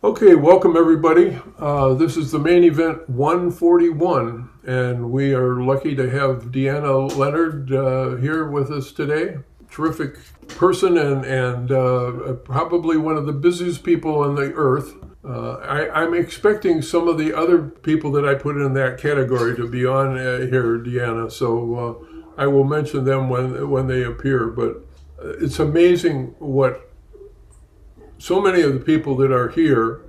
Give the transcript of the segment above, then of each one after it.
Okay, welcome everybody. This is the main event 141, and we are lucky to have Deanna Leonard here with us today. Terrific person and probably one of the busiest people on the earth. I'm expecting some of the other people that I put in that category to be on here, Deanna, so I will mention them when they appear. But it's amazing what so many of the people that are here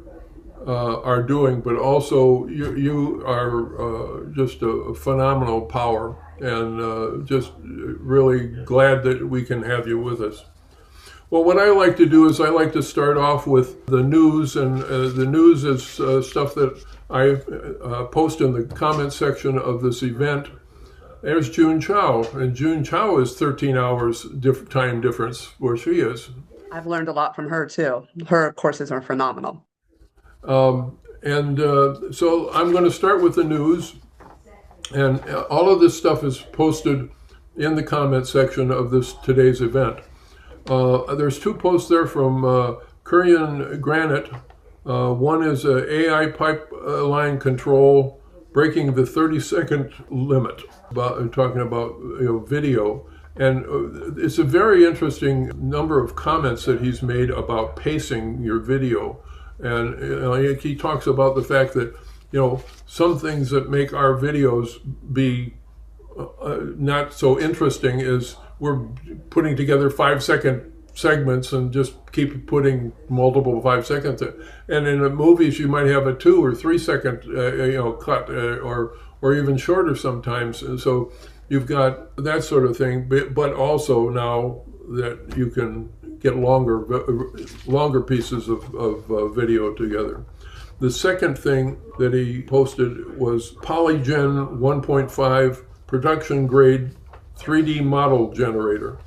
are doing, but also you are just a phenomenal power, and just really glad that we can have you with us. Well, what I like to do is I like to start off with the news, and the news is stuff that I post in the comment section of this event. There's June Chow, and June Chow is 13 hours time difference where she is. I've learned a lot from her too. Her courses are phenomenal. So I'm going to start with the news, and all of this stuff is posted in the comment section of today's event. There's two posts there from Kurian Granite. One is AI pipeline control breaking the 30-second limit, talking about video. And it's a very interesting number of comments that he's made about pacing your video. And he talks about the fact that, some things that make our videos be not so interesting is we're putting together 5-second segments and just keep putting multiple 5 seconds. And in the movies, you might have a 2 or 3 second, cut, or even shorter sometimes. And so you've got that sort of thing, but also now that you can get longer pieces of video together. The second thing that he posted was Polygen 1.5 production grade 3D model generator.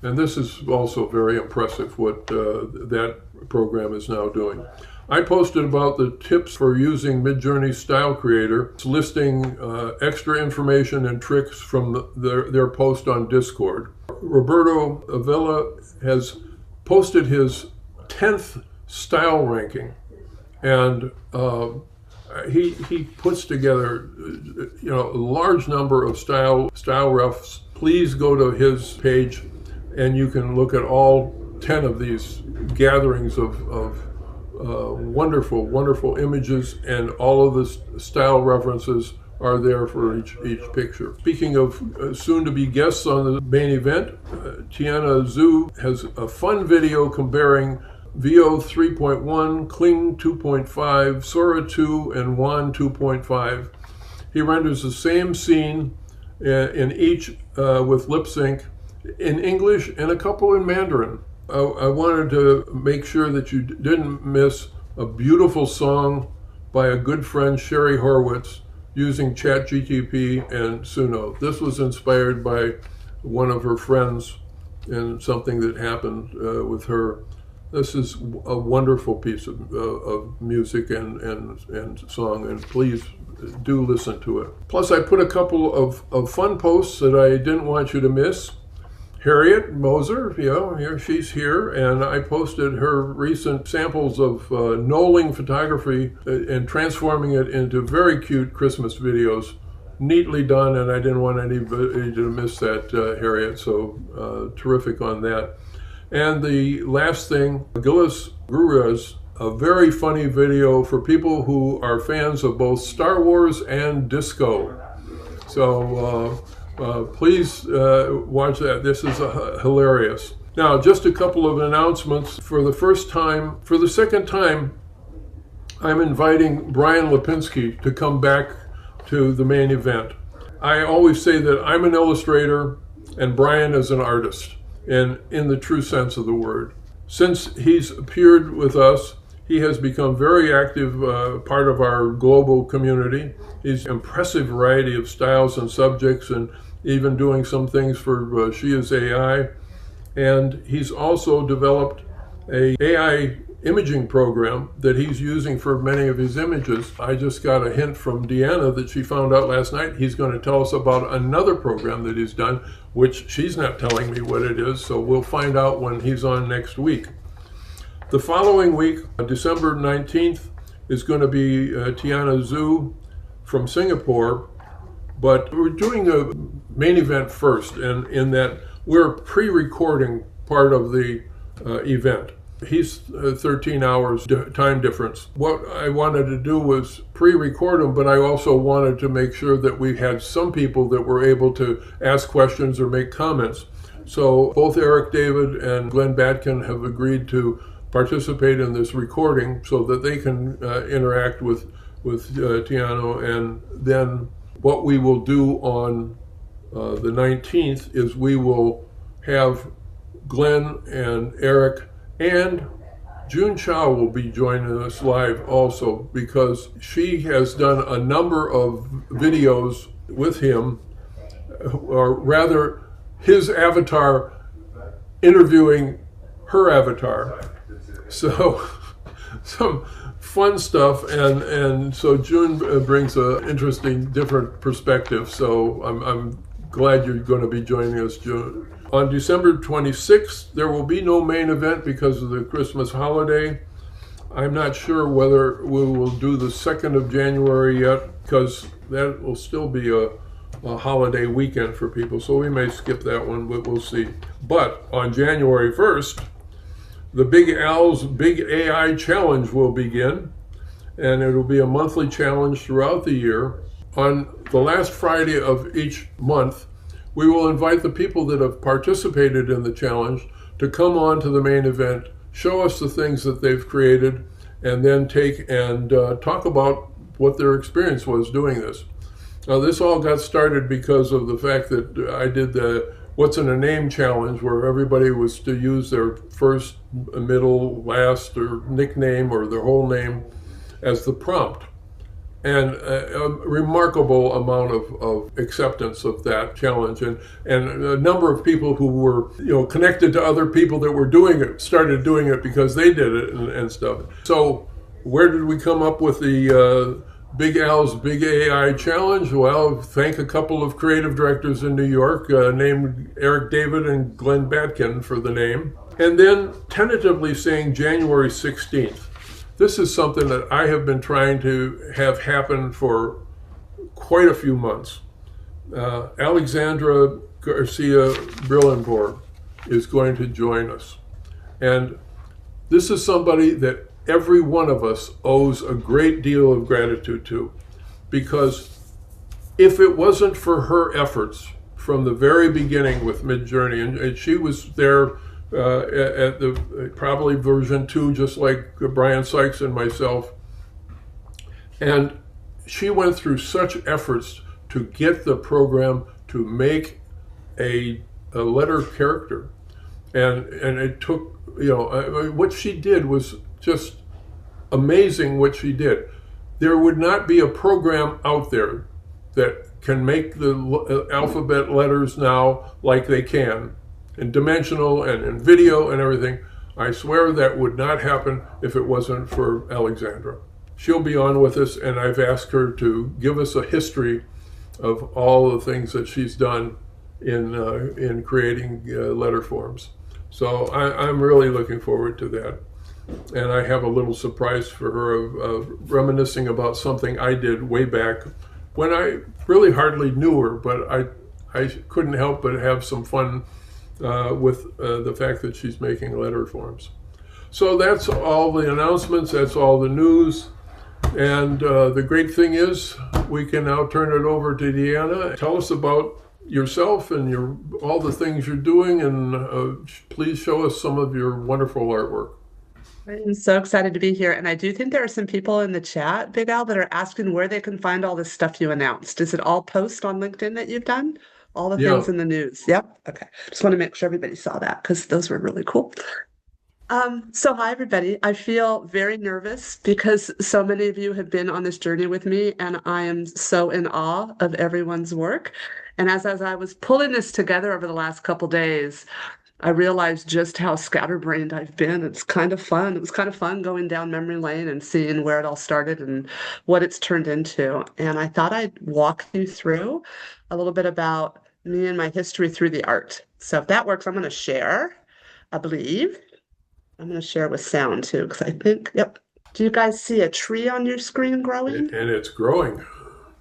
And this is also very impressive what that program is now doing. I posted about the tips for using Midjourney Style Creator. It's listing extra information and tricks from their post on Discord. Roberto Avila has posted his 10th style ranking, and he puts together a large number of style refs. Please go to his page, and you can look at all 10 of these gatherings of wonderful images, and all of the style references are there for each picture. Speaking of soon-to-be guests on the main event, Tiana Zhu has a fun video comparing VO 3.1, Kling 2.5, Sora 2, and Wan 2.5. He renders the same scene in each with lip sync in English and a couple in Mandarin. I wanted to make sure that you didn't miss a beautiful song by a good friend, Sherry Horwitz, using ChatGPT and Suno. This was inspired by one of her friends and something that happened with her. This is a wonderful piece of music and song, and please do listen to it. Plus, I put a couple of fun posts that I didn't want you to miss. Harriet Moser, she's here, and I posted her recent samples of knolling photography and transforming it into very cute Christmas videos. Neatly done, and I didn't want anybody to miss that, Harriet, so terrific on that. And the last thing, Gillis Ruiz, a very funny video for people who are fans of both Star Wars and disco. So please watch that. This is hilarious. Now, just a couple of announcements. For the second time, I'm inviting Brian Lipinski to come back to the main event. I always say that I'm an illustrator and Brian is an artist, and in the true sense of the word. Since he's appeared with us, he has become very active part of our global community. He's an impressive variety of styles and subjects, and even doing some things for She Is AI. And he's also developed a AI imaging program that he's using for many of his images. I just got a hint from Deanna that she found out last night. He's going to tell us about another program that he's done, which she's not telling me what it is, so we'll find out when he's on next week. The following week, December 19th, is going to be Deanna Zhu from Singapore, but we're doing a main event first, and in that we're pre-recording part of the event. He's 13 hours time difference. What I wanted to do was pre-record him, but I also wanted to make sure that we had some people that were able to ask questions or make comments. So both Eric David and Glenn Batkin have agreed to participate in this recording so that they can interact with Tiano. And then what we will do on the 19th is we will have Glenn and Eric and June Chow will be joining us live also, because she has done a number of videos with him, or rather his avatar interviewing her avatar. So some fun stuff, and so June brings an interesting, different perspective. So I'm glad you're going to be joining us, June. On December 26th, there will be no main event because of the Christmas holiday. I'm not sure whether we will do the 2nd of January yet, because that will still be a holiday weekend for people. So we may skip that one, but we'll see. But on January 1st, the Big Al's Big AI Challenge will begin, and it will be a monthly challenge throughout the year. On the last Friday of each month, we will invite the people that have participated in the challenge to come on to the main event, show us the things that they've created, and then take and talk about what their experience was doing this. Now, this all got started because of the fact that I did the What's in a Name challenge, where everybody was to use their first, middle, last, or nickname, or their whole name as the prompt. And a remarkable amount of acceptance of that challenge, and a number of people who were connected to other people that were doing it started doing it because they did it and stuff. So where did we come up with the Big Al's Big AI Challenge? Well, thank a couple of creative directors in New York named Eric David and Glenn Batkin for the name, and then tentatively saying January 16th. This is something that I have been trying to have happen for quite a few months. Alexandra Garcia Brillenborg is going to join us. And this is somebody that every one of us owes a great deal of gratitude to, because if it wasn't for her efforts from the very beginning with Midjourney, and she was there at the probably version 2, just like Brian Sykes and myself. And she went through such efforts to get the program to make a letter character. And it took, what she did was just amazing what she did. There would not be a program out there that can make the alphabet letters now like they can, in dimensional and in video and everything. I swear that would not happen if it wasn't for Alexandra. She'll be on with us, and I've asked her to give us a history of all the things that she's done in creating letter forms. So I'm really looking forward to that. And I have a little surprise for her of reminiscing about something I did way back when I really hardly knew her, but I couldn't help but have some fun with the fact that she's making letter forms. So that's all the announcements, that's all the news. And the great thing is we can now turn it over to Deanna. Tell us about yourself and all the things you're doing, and please show us some of your wonderful artwork. I'm so excited to be here. And I do think there are some people in the chat, Big Al, that are asking where they can find all this stuff you announced. Is it all post on LinkedIn that you've done? All the things in the news? Yep. Okay. Just want to make sure everybody saw that, because those were really cool. So hi, everybody. I feel very nervous because so many of you have been on this journey with me, and I am so in awe of everyone's work. And as I was pulling this together over the last couple days, I realized just how scatterbrained I've been. It's kind of fun. It was kind of fun going down memory lane and seeing where it all started and what it's turned into. And I thought I'd walk you through a little bit about me and my history through the art. So if that works, I'm going to share, I believe. I'm going to share with sound too, because I think, yep. Do you guys see a tree on your screen growing? And it's growing.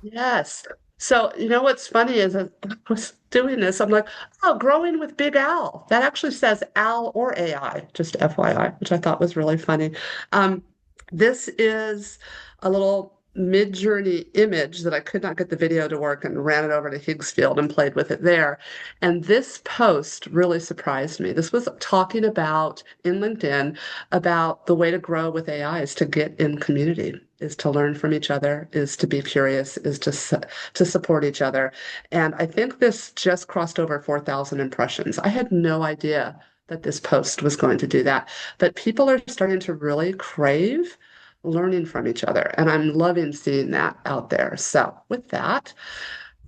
Yes. So, you know what's funny is I was doing this, I'm like, oh, growing with Big Al. That actually says Al or AI, just FYI, which I thought was really funny. Um, this is a little mid-journey image that I could not get the video to work and ran it over to Higgsfield and played with it there. And this post really surprised me. This was talking about in LinkedIn about the way to grow with AI is to get in community, is to learn from each other, is to be curious, is to support each other. And I think this just crossed over 4,000 impressions. I had no idea that this post was going to do that, but people are starting to really crave learning from each other. And I'm loving seeing that out there. So with that,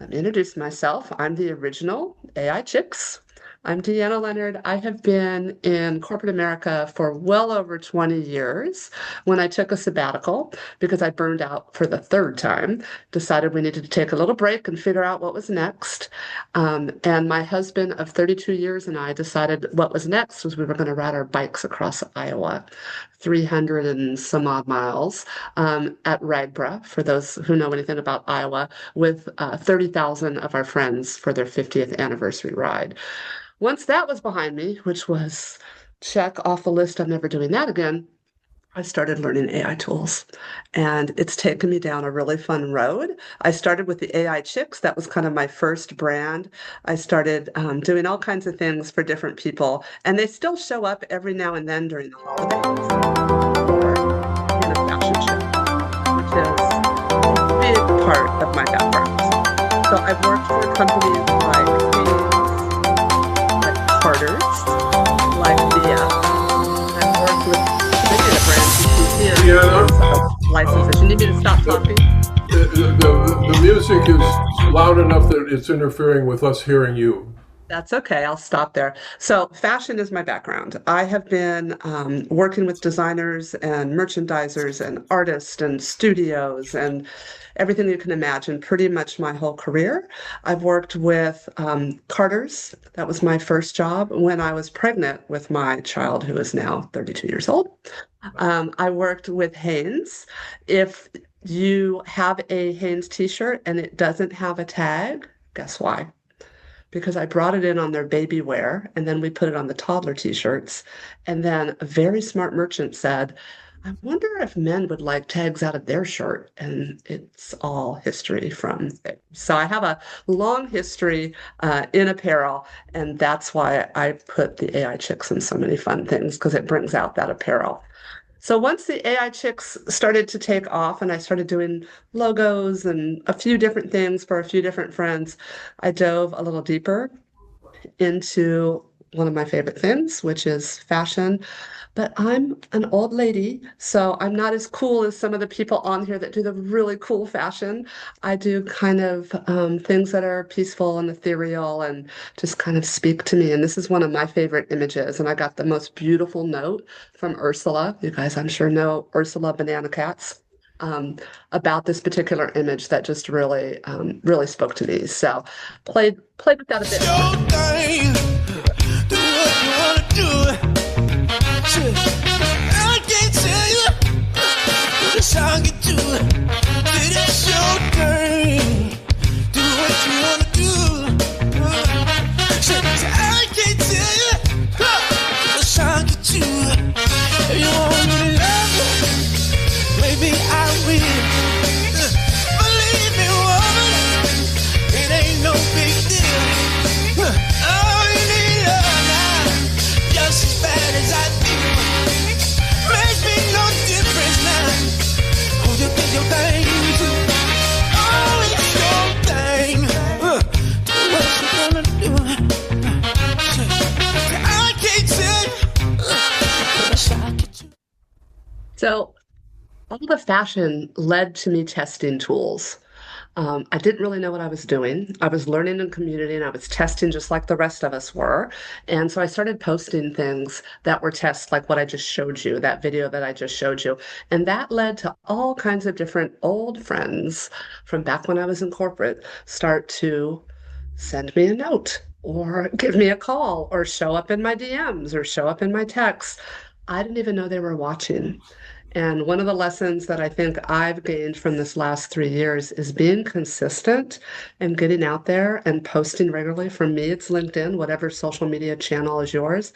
let me introduce myself. I'm the original AI Chicks. I'm Deanna Leonard. I have been in corporate America for well over 20 years. When I took a sabbatical, because I burned out for the third time, decided we needed to take a little break and figure out what was next. And my husband of 32 years and I decided what was next was we were going to ride our bikes across Iowa, 300 and some odd miles at Ragbra, for those who know anything about Iowa, with 30,000 of our friends for their 50th anniversary ride. Once that was behind me, which was check off the list, I'm never doing that again, I started learning AI tools. And it's taken me down a really fun road. I started with the AI Chicks. That was kind of my first brand. I started doing all kinds of things for different people. And they still show up every now and then during the holidays or in a fashion show, which is a big part of my background. So I've worked for companies like Carter's, like I've worked with many of the brands you see here. Licenses. You need me to stop talking? The music is loud enough that it's interfering with us hearing you. That's okay. I'll stop there. So fashion is my background. I have been working with designers and merchandisers and artists and studios and everything you can imagine pretty much my whole career. I've worked with Carter's. That was my first job when I was pregnant with my child, who is now 32 years old. I worked with Hanes. If you have a Hanes t-shirt and it doesn't have a tag, guess why? Because I brought it in on their baby wear, and then we put it on the toddler t-shirts. And then a very smart merchant said, I wonder if men would like tags out of their shirt. And it's all history from it. So I have a long history in apparel, and that's why I put the AI Chicks in so many fun things, because it brings out that apparel. So once the AI Chicks started to take off and I started doing logos and a few different things for a few different friends, I dove a little deeper into one of my favorite things, which is fashion. But I'm an old lady, so I'm not as cool as some of the people on here that do the really cool fashion. I do kind of things that are peaceful and ethereal and just kind of speak to me. And this is one of my favorite images. And I got the most beautiful note from Ursula. You guys, I'm sure, know Ursula Banana Cats. About this particular image that just really, really spoke to me. So played with that a bit. Do what you want to do. I can't tell you what a song you do. It's your turn. Do what you want to do. I can't tell you what a song you do. If you want me to love you, maybe I will. Believe me, woman, it ain't no big deal. All you need love now, just as bad as I do. Makes me no difference now. Who you think you're thing to? Oh, it's your thing. Do what you gonna do. I can't tell you what a shock it to. So all the fashion led to me testing tools. I didn't really know what I was doing. I was learning in community and I was testing just like the rest of us were. And so I started posting things that were tests, like what I just showed you, that video that I just showed you. And that led to all kinds of different old friends from back when I was in corporate start to send me a note or give me a call or show up in my DMs or show up in my texts. I didn't even know they were watching. And one of the lessons that I think I've gained from this last 3 years is being consistent and getting out there and posting regularly. For me, it's LinkedIn, whatever social media channel is yours.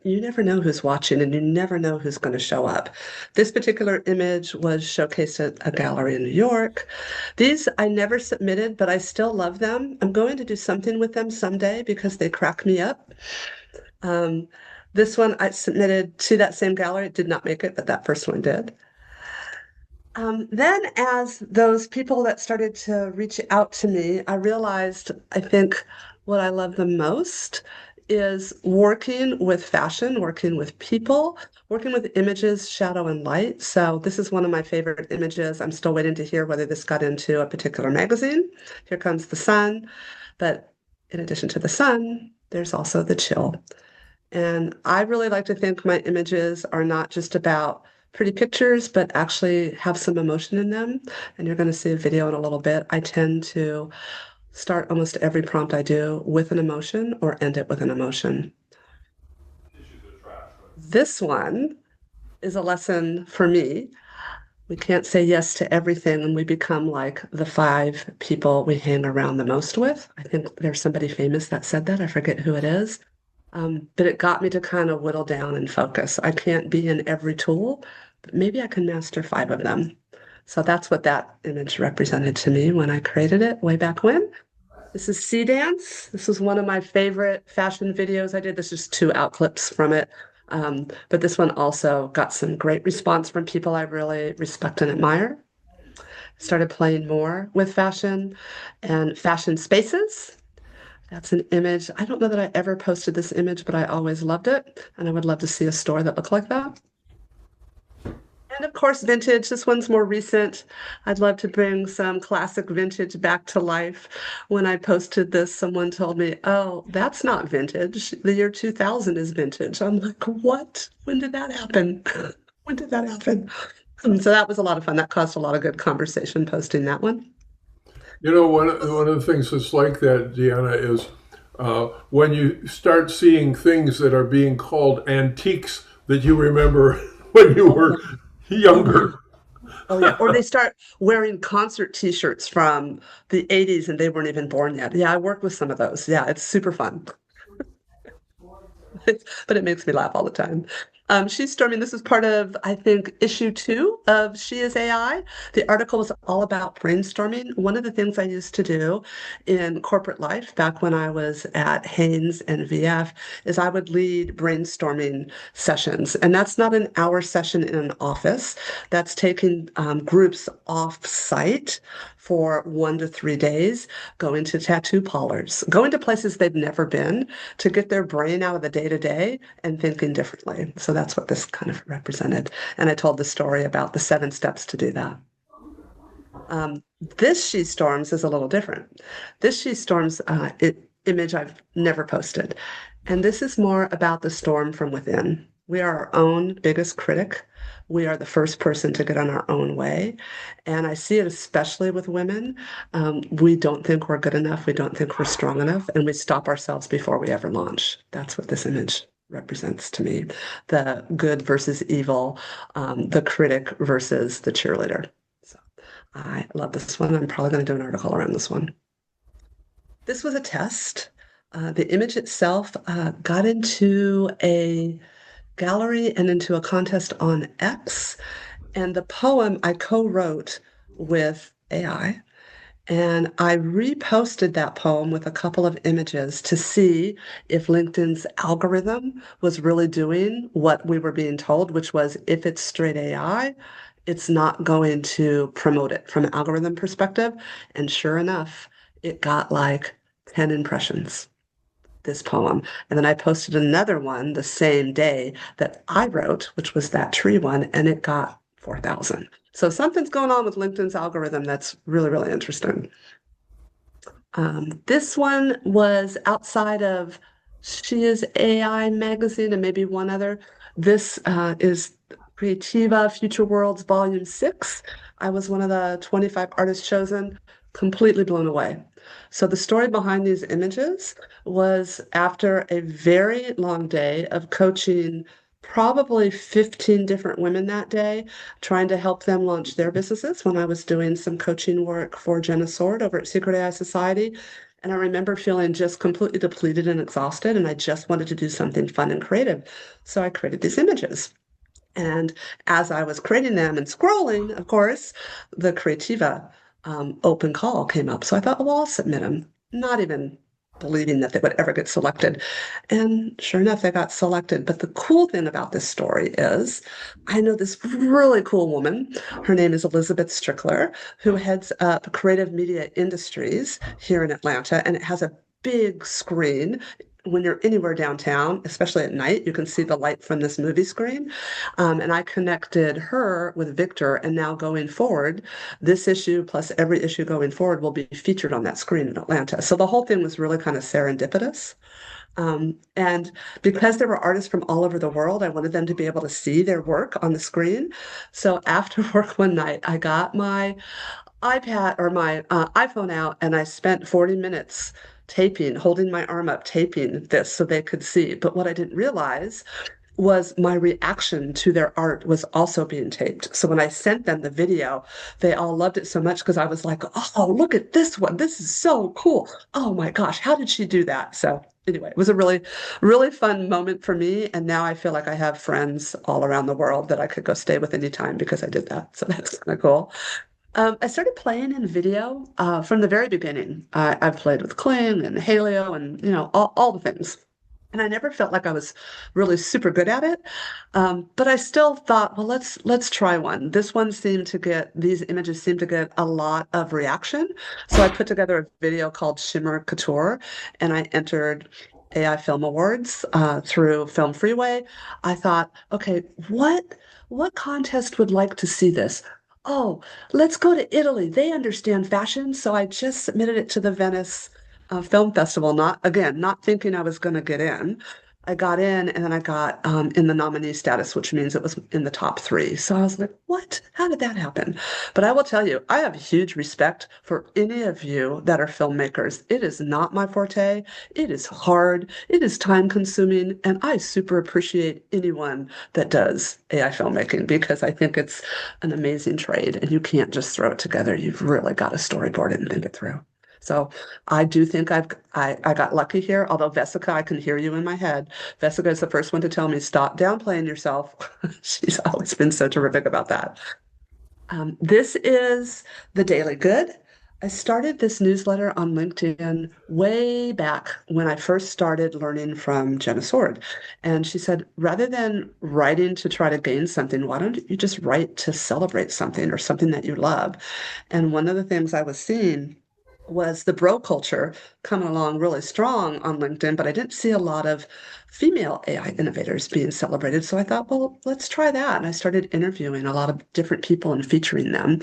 You never know who's watching and you never know who's going to show up. This particular image was showcased at a gallery in New York. These I never submitted, but I still love them. I'm going to do something with them someday because they crack me up. Um, this one I submitted to that same gallery. It did not make it, but that first one did. Then, as those people that started to reach out to me, I realized I think what I love the most is working with fashion, working with people, working with images, shadow and light. So, this is one of my favorite images. I'm still waiting to hear whether this got into a particular magazine. Here comes the sun. But in addition to the sun, there's also the chill. And I really like to think my images are not just about pretty pictures, but actually have some emotion in them. And you're going to see a video in a little bit. I tend to start almost every prompt I do with an emotion or end it with an emotion. This one is a lesson for me. We can't say yes to everything, and we become like the 5 people we hang around the most with. I think there's somebody famous that said that. I forget who it is. But it got me to kind of whittle down and focus. I can't be in every tool, but maybe I can master 5 of them. So that's what that image represented to me when I created it way back when. This is Sea Dance. This was one of my favorite fashion videos I did. This is 2 clips from it. But this one also got some great response from people I really respect and admire. Started playing more with fashion and fashion spaces. That's an image. I don't know that I ever posted this image, but I always loved it. And I would love to see a store that looked like that. And of course, vintage. This one's more recent. I'd love to bring some classic vintage back to life. When I posted this, someone told me, oh, that's not vintage. The year 2000 is vintage. I'm like, what? When did that happen? When did that happen? So that was a lot of fun. That caused a lot of good conversation posting that one. You know, one of the things that's like that, Deanna, is when you start seeing things that are being called antiques that you remember when you were younger. Oh yeah, or they start wearing concert t-shirts from the 80s and they weren't even born yet. Yeah, I worked with some of those. Yeah, it's super fun. But it makes me laugh all the time. She's storming. This is part of, I think, issue 2 of She is AI. The article was all about brainstorming. One of the things I used to do in corporate life back when I was at Haynes and VF is I would lead brainstorming sessions. And that's not an hour session in an office. That's taking groups off site for 1 to 3 days, going to tattoo parlors, going to places they've never been to get their brain out of the day to day and thinking differently. So that's what this kind of represented. And I told the story about the 7 steps to do that. This She Storms is a little different. This She Storms image I've never posted. And this is more about the storm from within. We are our own biggest critic. We are the first person to get on our own way. And I see it especially with women. We don't think we're good enough. We don't think we're strong enough. And we stop ourselves before we ever launch. That's what this image represents to me. The good versus evil, the critic versus the cheerleader. So I love this one. I'm probably going to do an article around this one. This was a test. The image itself got into a gallery and into a contest on X. And the poem I co-wrote with AI. And I reposted that poem with a couple of images to see if LinkedIn's algorithm was really doing what we were being told, which was if it's straight AI, it's not going to promote it from an algorithm perspective. And sure enough, it got like 10 impressions, this poem. And then I posted another one the same day that I wrote, which was that tree one, and it got 4,000. So something's going on with LinkedIn's algorithm that's really, really interesting. This one was outside of She is AI magazine and maybe one other. This is Creativa Future Worlds Volume 6. I was one of the 25 artists chosen, completely blown away. So the story behind these images was after a very long day of coaching probably 15 different women that day, trying to help them launch their businesses when I was doing some coaching work for Jenna Sword over at Secret AI Society. And I remember feeling just completely depleted and exhausted, and I just wanted to do something fun and creative. So I created these images. And as I was creating them and scrolling, of course, the Creativa open call came up. So I thought, well, I'll submit them, not even believing that they would ever get selected. And sure enough, they got selected. But the cool thing about this story is I know this really cool woman. Her name is Elizabeth Strickler, who heads up Creative Media Industries here in Atlanta. And it has a big screen. When you're anywhere downtown, especially at night, you can see the light from this movie screen. And I connected her with Victor, and now going forward, this issue plus every issue going forward will be featured on that screen in Atlanta. So the whole thing was really kind of serendipitous. And because there were artists from all over the world, I wanted them to be able to see their work on the screen. So after work one night, I got my iPad or my iPhone out, and I spent 40 minutes taping, holding my arm up, taping this so they could see. But what I didn't realize was my reaction to their art was also being taped. So when I sent them the video, they all loved it so much because I was like, oh, look at this one. This is so cool. Oh my gosh, how did she do that? So anyway, it was a really, really fun moment for me. And now I feel like I have friends all around the world that I could go stay with anytime because I did that. So that's kind of cool. I started playing in video from the very beginning. I've played with Kling and Halio and, all the things. And I never felt like I was really super good at it. But I still thought, well, let's try one. These images seem to get a lot of reaction. So I put together a video called Shimmer Couture, and I entered AI Film Awards through Film Freeway. I thought, okay, what contest would like to see this? Oh, let's go to Italy. They understand fashion. So I just submitted it to the Venice Film Festival, not thinking I was going to get in. I got in, and then I got in the nominee status, which means it was in the top three. So I was like, what? How did that happen? But I will tell you, I have huge respect for any of you that are filmmakers. It is not my forte. It is hard. It is time consuming. And I super appreciate anyone that does AI filmmaking because I think it's an amazing trade and you can't just throw it together. You've really got to storyboard it and think it through. So I do think I got lucky here. Although Vesica, I can hear you in my head. Vesica is the first one to tell me, stop downplaying yourself. She's always been so terrific about that. This is the Daily Good. I started this newsletter on LinkedIn way back when I first started learning from Jenna Sword. And she said, rather than writing to try to gain something, why don't you just write to celebrate something or something that you love? And one of the things I was seeing was the bro culture coming along really strong on LinkedIn, but I didn't see a lot of female AI innovators being celebrated. So I thought, well, let's try that. And I started interviewing a lot of different people and featuring them.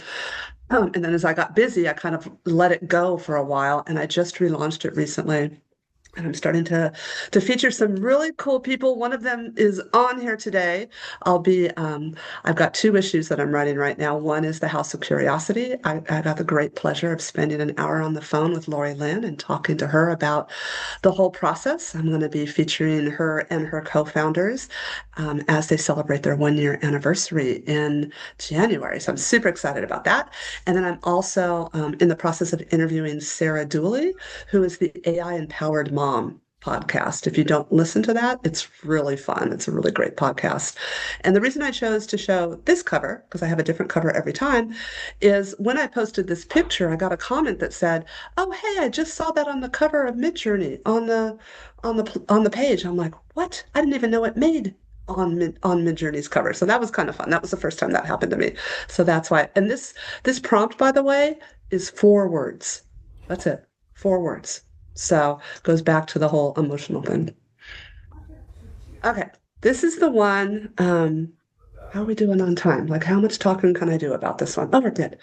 And then as I got busy, I kind of let it go for a while, and I just relaunched it recently. And I'm starting to feature some really cool people. One of them is on here today. I've got two issues that I'm writing right now. One is The House of Curiosity. I got the great pleasure of spending an hour on the phone with Lori Lynn and talking to her about the whole process. I'm going to be featuring her and her co-founders as they celebrate their 1-year anniversary in January. So I'm super excited about that. And then I'm also in the process of interviewing Sarah Dooley, who is the AI Empowered Mom podcast. If you don't listen to that, it's really fun. It's a really great podcast. And the reason I chose to show this cover, because I have a different cover every time, is when I posted this picture, I got a comment that said, "Oh, hey, I just saw that on the cover of Midjourney on the page." I'm like, "What? I didn't even know it made on Midjourney's cover." So that was kind of fun. That was the first time that happened to me. So that's why. And this prompt, by the way, is 4 words. That's it. 4 words. So goes back to the whole emotional thing. Okay, this is the one. How are we doing on time? Like, how much talking can I do about this one? Oh, we're good.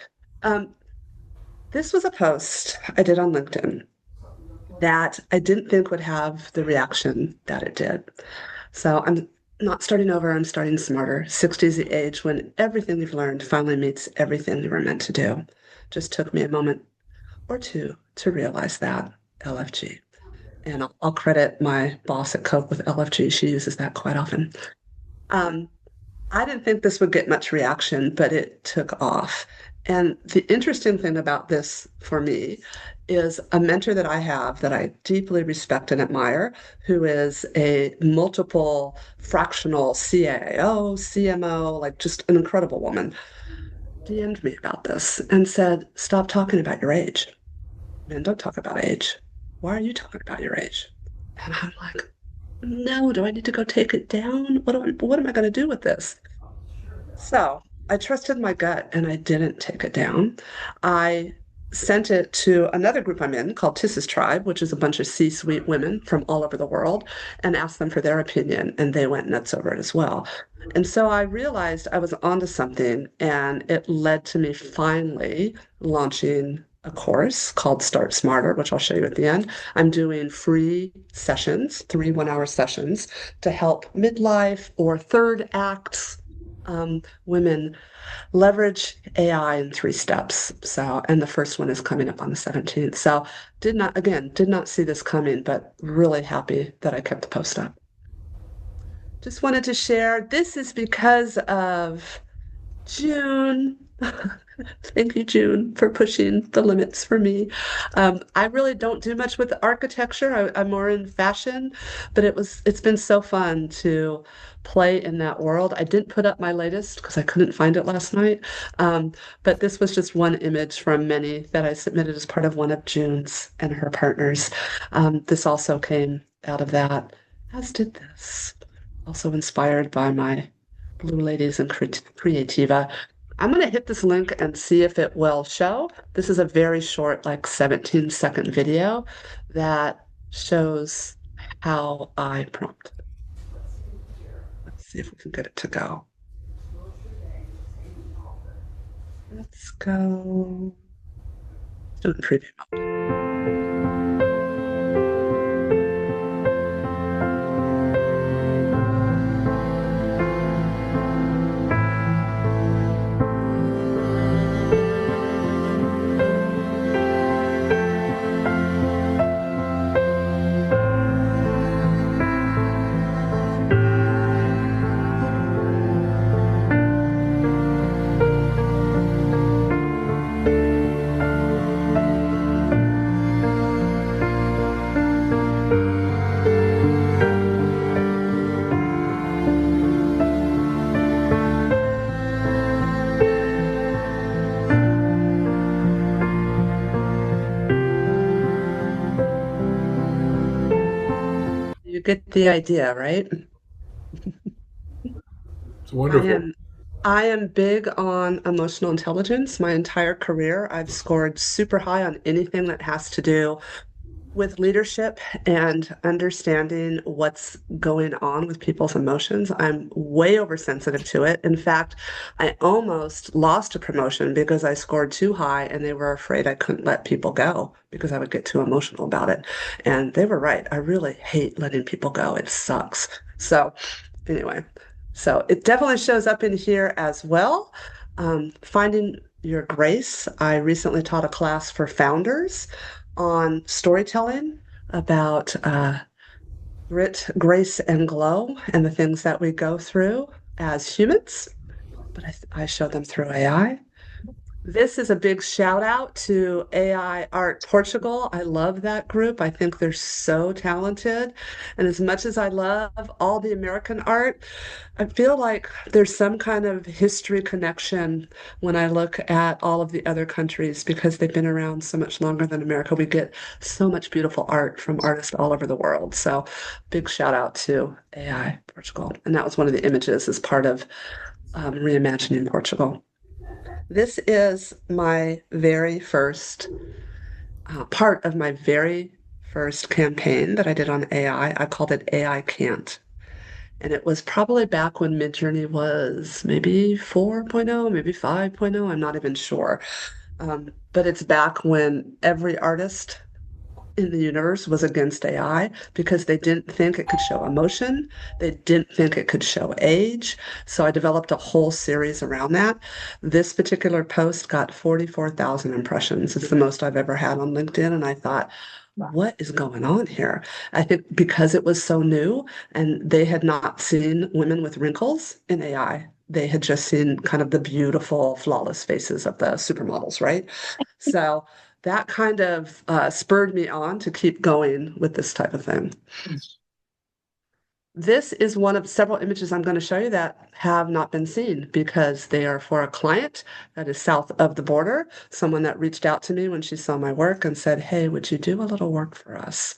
This was a post I did on LinkedIn that I didn't think would have the reaction that it did. So I'm not starting over, I'm starting smarter. 60 is the age when everything you've learned finally meets everything you were meant to do. Just took me a moment or two to realize that. LFG. And I'll credit my boss at Coke with LFG. She uses that quite often. Um, I didn't think this would get much reaction, but it took off. And the interesting thing about this for me is a mentor that I have that I deeply respect and admire, who is a multiple fractional CAO, CMO, like just an incredible woman, DM'd me about this and said, "Stop talking about your age. Men don't talk about age. Why are you talking about your age?" And I'm like, no, do I need to go take it down? What am I going to do with this? So I trusted my gut and I didn't take it down. I sent it to another group I'm in called Tiss's Tribe, which is a bunch of C-suite women from all over the world, and asked them for their opinion, and they went nuts over it as well. And so I realized I was onto something, and it led to me finally launching a course called Start Smarter, which I'll show you at the end. I'm doing free sessions, 3 1-hour sessions to help midlife or third acts women leverage AI in 3 steps. So, and the first one is coming up on the 17th. So, did not see this coming, but really happy that I kept the post up. Just wanted to share. This is because of June. Thank you, June, for pushing the limits for me. I really don't do much with architecture. I'm more in fashion, but it's been so fun to play in that world. I didn't put up my latest because I couldn't find it last night. But this was just one image from many that I submitted as part of one of June's and her partners. This also came out of that, as did this. Also inspired by my Blue Ladies and Creativa. I'm going to hit this link and see if it will show. This is a very short, like 17-second video that shows how I prompt. Let's see if we can get it to go. Let's go. Do it in preview mode. You get the idea, right? It's wonderful. I am big on emotional intelligence. My entire career, I've scored super high on anything that has to do with leadership and understanding what's going on with people's emotions. I'm way oversensitive to it. In fact, I almost lost a promotion because I scored too high and they were afraid I couldn't let people go because I would get too emotional about it. And they were right. I really hate letting people go. It sucks. So, anyway, so it definitely shows up in here as well. Finding your grace. I recently taught a class for founders on storytelling about grit, grace, and glow and the things that we go through as humans. But I show them through AI. This is a big shout out to AI Art Portugal. I love that group. I think they're so talented. And as much as I love all the American art, I feel like there's some kind of history connection when I look at all of the other countries because they've been around so much longer than America. We get so much beautiful art from artists all over the world. So big shout out to AI Portugal. And that was one of the images as part of reimagining Portugal. This is my very first part of my very first campaign that I did on AI. I called it AI Can't. And it was probably back when Midjourney was maybe 4.0, maybe 5.0. I'm not even sure. But it's back when every artist in the universe was against AI because they didn't think it could show emotion. They didn't think it could show age. So I developed a whole series around that. This particular post got 44,000 impressions. It's the most I've ever had on LinkedIn. And I thought, what is going on here? I think because it was so new and they had not seen women with wrinkles in AI. They had just seen kind of the beautiful, flawless faces of the supermodels, right? So that kind of spurred me on to keep going with this type of thing. This is one of several images I'm going to show you that have not been seen because they are for a client that is south of the border, someone that reached out to me when she saw my work and said, hey, would you do a little work for us?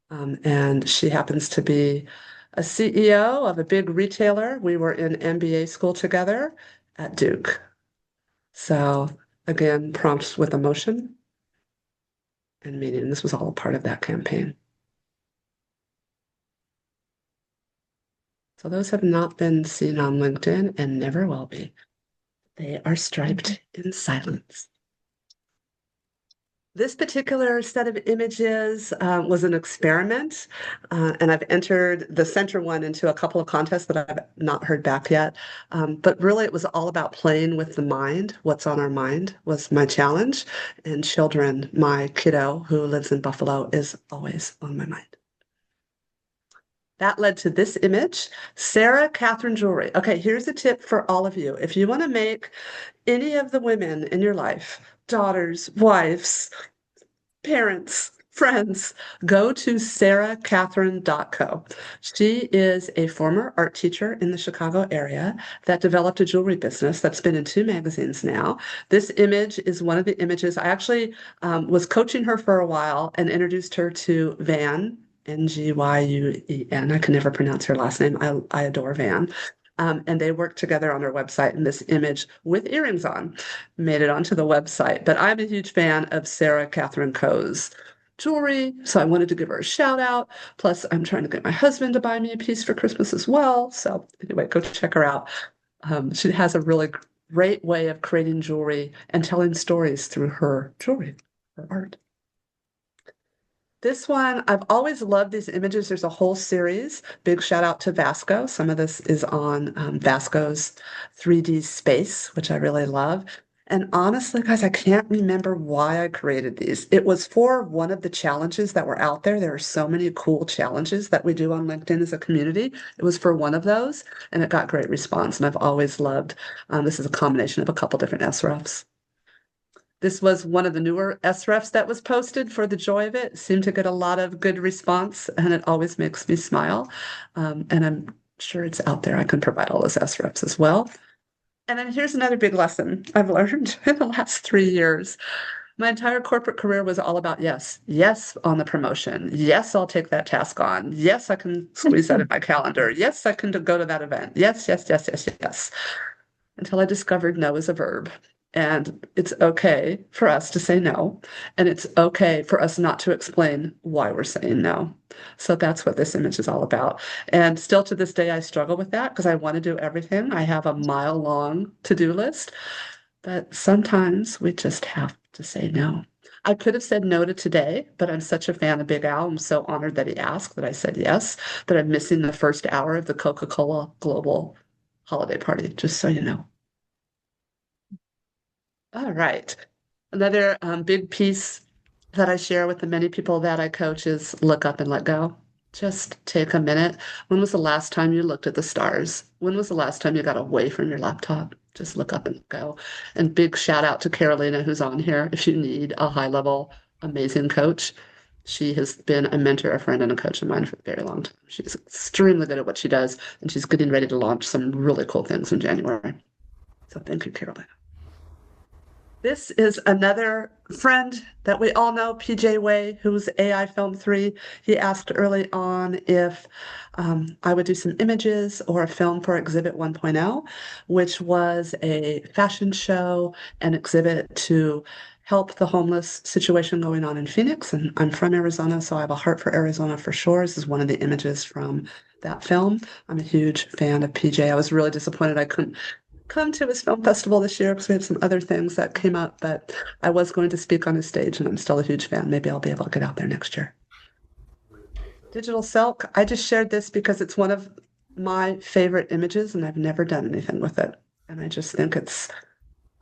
And she happens to be a CEO of a big retailer. We were in MBA school together at Duke. So again, prompts with emotion and meaning. This was all a part of that campaign. So those have not been seen on LinkedIn and never will be. They are striped in silence. This particular set of images was an experiment, and I've entered the center one into a couple of contests that I've not heard back yet. But really, it was all about playing with the mind. What's on our mind was my challenge. And children, my kiddo who lives in Buffalo, is always on my mind. That led to this image, Sarah Catherine Jewelry. Okay, here's a tip for all of you. If you want to make any of the women in your life, daughters, wives, parents, friends, go to sarahcatherine.co. She is a former art teacher in the Chicago area that developed a jewelry business that's been in 2 magazines now. This image is one of the images. I actually was coaching her for a while and introduced her to Van, Nguyen. I can never pronounce her last name. I adore Van. And they worked together on their website, and this image with earrings on made it onto the website. But I'm a huge fan of Sarah Catherine Coe's jewelry, so I wanted to give her a shout out. Plus, I'm trying to get my husband to buy me a piece for Christmas as well. So anyway, go check her out. She has a really great way of creating jewelry and telling stories through her jewelry, her art. This one, I've always loved these images. There's a whole series. Big shout out to Vasco. Some of this is on Vasco's 3D space, which I really love. And honestly, guys, I can't remember why I created these. It was for one of the challenges that were out there. There are so many cool challenges that we do on LinkedIn as a community. It was for one of those, and it got great response. And I've always loved, this is a combination of a couple different SREFs. This was one of the newer SREFs that was posted for the joy of it. Seemed to get a lot of good response, and it always makes me smile. And I'm sure it's out there. I can provide all those SREFs as well. And then here's another big lesson I've learned in the last 3 years. My entire corporate career was all about yes, yes on the promotion. Yes, I'll take that task on. Yes, I can squeeze that in my calendar. Yes, I can go to that event. Yes, yes, yes, yes, yes. Until I discovered no is a verb. And it's okay for us to say no. And it's okay for us not to explain why we're saying no. So that's what this image is all about. And still to this day, I struggle with that because I want to do everything. I have a mile-long to-do list. But sometimes we just have to say no. I could have said no to today, but I'm such a fan of Big Al. I'm so honored that he asked that I said yes, that I'm missing the first hour of the Coca-Cola Global holiday party, just so you know. All right. Another big piece that I share with the many people that I coach is look up and let go. Just take a minute. When was the last time you looked at the stars? When was the last time you got away from your laptop? Just look up and go. And big shout out to Carolina, who's on here. If you need a high level, amazing coach, she has been a mentor, a friend, and a coach of mine for a very long time. She's extremely good at what she does, and she's getting ready to launch some really cool things in January. So thank you, Carolina. This is another friend that we all know, PJ Way, who's AI Film 3. He asked early on if I would do some images or a film for Exhibit 1.0, which was a fashion show and exhibit to help the homeless situation going on in Phoenix. And I'm from Arizona, so I have a heart for Arizona for sure. This is one of the images from that film. I'm a huge fan of PJ. I was really disappointed I couldn't come to his film festival this year because we had some other things that came up, but I was going to speak on his stage and I'm still a huge fan. Maybe I'll be able to get out there next year. Digital Silk, I just shared this because it's one of my favorite images and I've never done anything with it. And I just think it's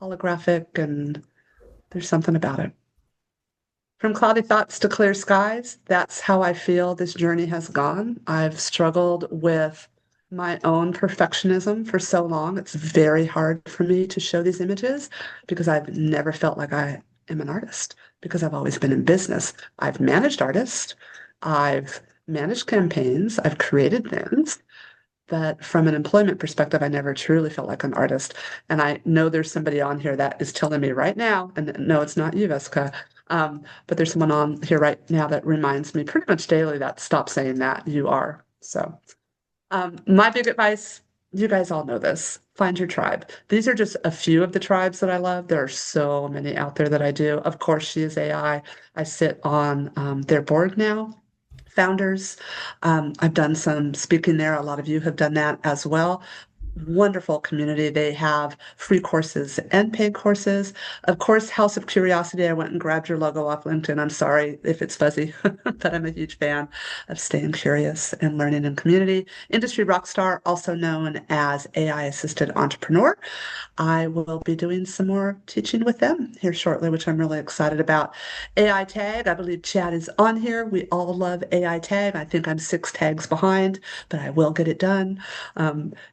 holographic and there's something about it. From cloudy thoughts to clear skies, that's how I feel this journey has gone. I've struggled with my own perfectionism for so long. It's very hard for me to show these images because I've never felt like I am an artist because I've always been in business. I've managed artists, I've managed campaigns, I've created things. But from an employment perspective, I never truly felt like an artist. And I know there's somebody on here that is telling me right now, and no, it's not you, Vesca, but there's someone on here right now that reminds me pretty much daily that stop saying that, you are. So my big advice, you guys all know this, find your tribe. These are just a few of the tribes that I love. There are so many out there that I do. Of course, She Is AI. I sit on their board now. Founders. I've done some speaking there. A lot of you have done that as well. Wonderful community. They have free courses and paid courses. Of course, House of Curiosity, I went and grabbed your logo off LinkedIn. I'm sorry if it's fuzzy, but I'm a huge fan of staying curious and learning in community. Industry Rockstar, also known as AI Assisted Entrepreneur. I will be doing some more teaching with them here shortly, which I'm really excited about. AI Tag, I believe Chad is on here. We all love AI Tag. I think I'm 6 tags behind, but I will get it done.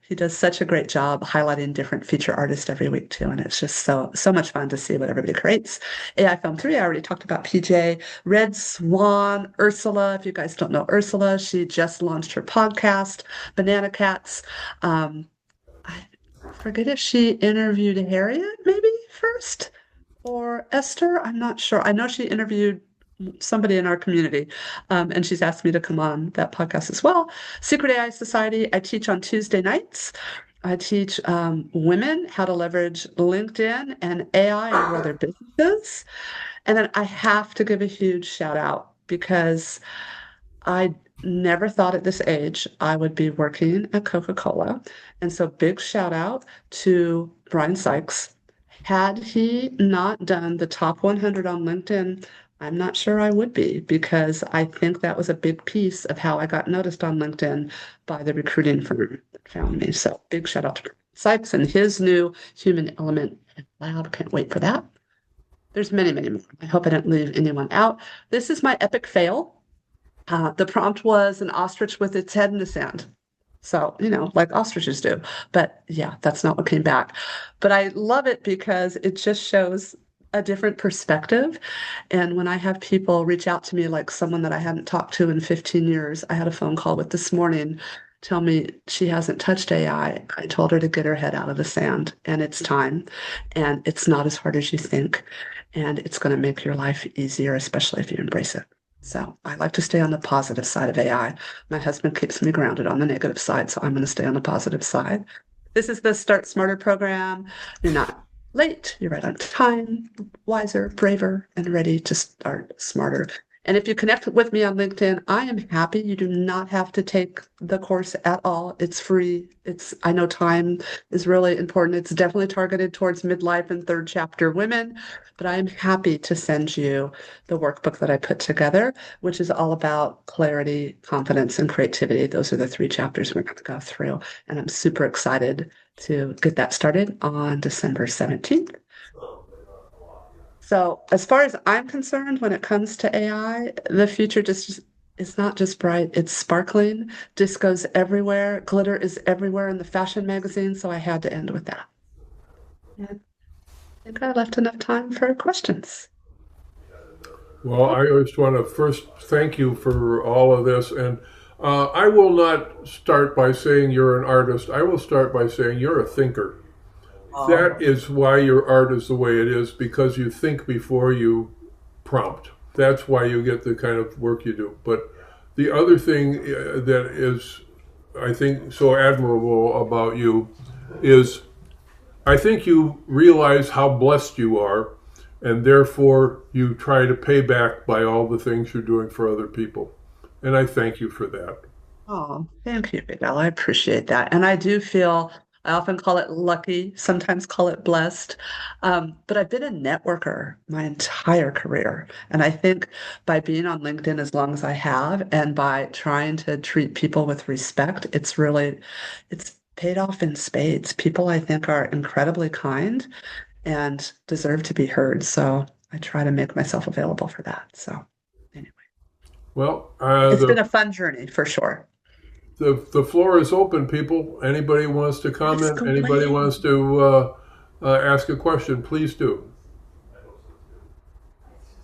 He does such a great job highlighting different feature artists every week too, and it's just so much fun to see what everybody creates. AI Film 3, I already talked about PJ. Red Swan, Ursula, if you guys don't know Ursula, she just launched her podcast, Banana Cats. I forget if she interviewed Harriet maybe first or Esther. I'm not sure. I know she interviewed somebody in our community, and she's asked me to come on that podcast as well. Secret AI Society, I teach on Tuesday nights. I teach women how to leverage LinkedIn and AI and grow their businesses. And then I have to give a huge shout out because I never thought at this age I would be working at Coca-Cola. And so big shout out to Brian Sykes. Had he not done the top 100 on LinkedIn, I'm not sure I would be because I think that was a big piece of how I got noticed on LinkedIn by the recruiting firm that found me. So big shout out to Brian Sykes and his new Human Element Lab. Can't wait for that. There's many, many more. I hope I didn't leave anyone out. This is my epic fail. The prompt was an ostrich with its head in the sand. So, like ostriches do. But yeah, that's not what came back. But I love it because it just shows a different perspective. And when I have people reach out to me, like someone that I hadn't talked to in 15 years, I had a phone call with this morning, tell me she hasn't touched AI. I told her to get her head out of the sand, and it's time. And it's not as hard as you think. And it's going to make your life easier, especially if you embrace it. So I like to stay on the positive side of AI. My husband keeps me grounded on the negative side, so I'm going to stay on the positive side. This is the Start Smarter program. You're not late, you're right on time, wiser, braver, and ready to start smarter. And if you connect with me on LinkedIn, I am happy. You do not have to take the course at all. It's free. I know time is really important. It's definitely targeted towards midlife and third chapter women, but I am happy to send you the workbook that I put together, which is all about clarity, confidence, and creativity. Those are the 3 chapters we're going to go through. And I'm super excited to get that started on December 17th. So as far as I'm concerned, when it comes to AI, the future just is not just bright, it's sparkling. Disco's everywhere. Glitter is everywhere in the fashion magazine. So I had to end with that. And I think I left enough time for questions. Well, I just want to first thank you for all of this. And I will not start by saying you're an artist. I will start by saying you're a thinker. That is why your art is the way it is, because you think before you prompt. That's why you get the kind of work you do. But the other thing that is, I think, so admirable about you is I think you realize how blessed you are, and therefore you try to pay back by all the things you're doing for other people. And I thank you for that. Oh, thank you, Miguel. I appreciate that. And I do feel, I often call it lucky, sometimes call it blessed. But I've been a networker my entire career. And I think by being on LinkedIn as long as I have and by trying to treat people with respect, it's paid off in spades. People I think are incredibly kind and deserve to be heard. So I try to make myself available for that. So anyway, Well, it's been a fun journey for sure. the floor is open, people. Anybody wants to Yes, comment? go Anybody ahead. wants to ask a question? Please do.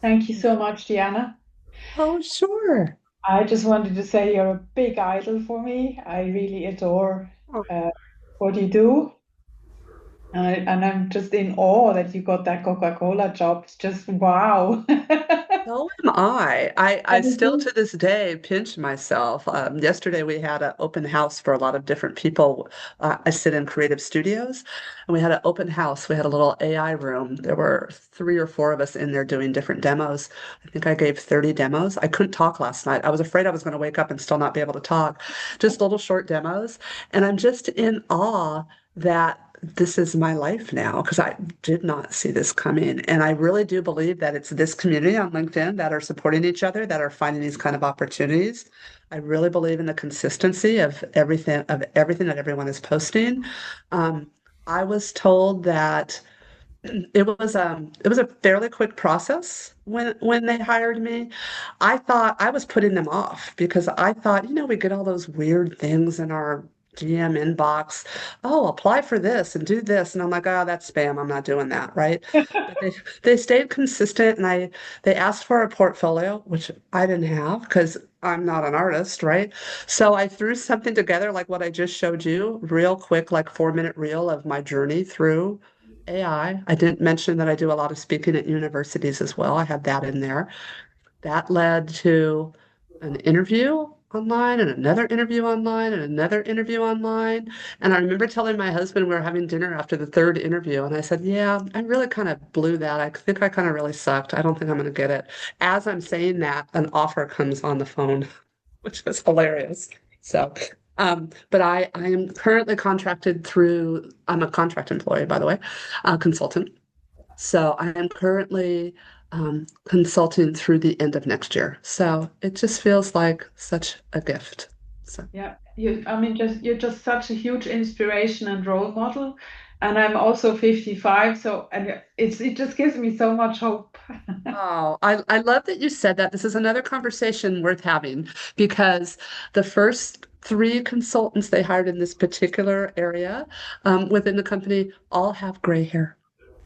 Thank you so much, Deanna. Oh, sure. I just wanted to say you're a big idol for me. I really adore Oh, what you do. And I'm just in awe that you got that Coca-Cola job. It's just wow. so am I. I That is still it. to this day pinch myself. Yesterday we had an open house for a lot of different people. I sit in creative studios, and we had an open house. We had a little AI room. There were 3 or 4 of us in there doing different demos. I think I gave 30 demos. I couldn't talk last night. I was afraid I was going to wake up and still not be able to talk. Just little short demos. And I'm just in awe that this is my life now because I did not see this coming. And I really do believe that it's this community on LinkedIn that are supporting each other, that are finding these kind of opportunities. I really believe in the consistency of everything that everyone is posting. Um, I was told that it was a fairly quick process when they hired me. I thought I was putting them off because I thought, we get all those weird things in our GM inbox. Oh, apply for this and do this. And I'm like, oh, that's spam. I'm not doing that, right? But they stayed consistent and they asked for a portfolio, which I didn't have because I'm not an artist, right? So I threw something together like what I just showed you, real quick, like 4-minute reel of my journey through AI. I didn't mention that I do a lot of speaking at universities as well. I have that in there. That led to an interview online and another interview online and another interview online. And I remember telling my husband we were having dinner after the third interview, and I said, yeah, I really kind of blew that. I think I kind of really sucked. I don't think I'm going to get it. As I'm saying that, an offer comes on the phone, which was hilarious. So, but I am currently contracted through, I'm a contract employee, by the way, consultant. So I am currently consulting through the end of next year. So it just feels like such a gift. So, Yeah, I mean, you're just such a huge inspiration and role model. And I'm also 55, so and it just gives me so much hope. oh, I love that you said that. This is another conversation worth having because the first 3 consultants they hired in this particular area within the company all have gray hair.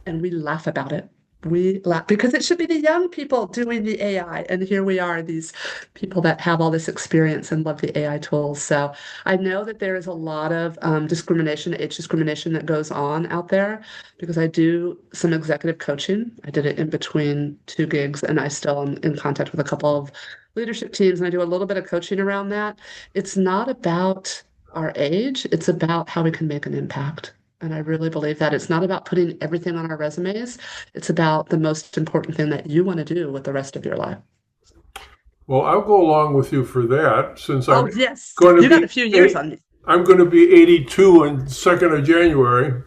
And we laugh about it. We laugh because it should be the young people doing the AI. And here we are, these people that have all this experience and love the AI tools. So I know that there is a lot of discrimination, age discrimination that goes on out there because I do some executive coaching. I did it in between 2 gigs, and I still am in contact with a couple of leadership teams, and I do a little bit of coaching around that. It's not about our age, it's about how we can make an impact. And I really believe that it's not about putting everything on our resumes. It's about the most important thing that you want to do with the rest of your life. Well, I'll go along with you for that since Oh, I'm yes. going to You got be a few years on me. I'm going to be 82 on 2nd of January.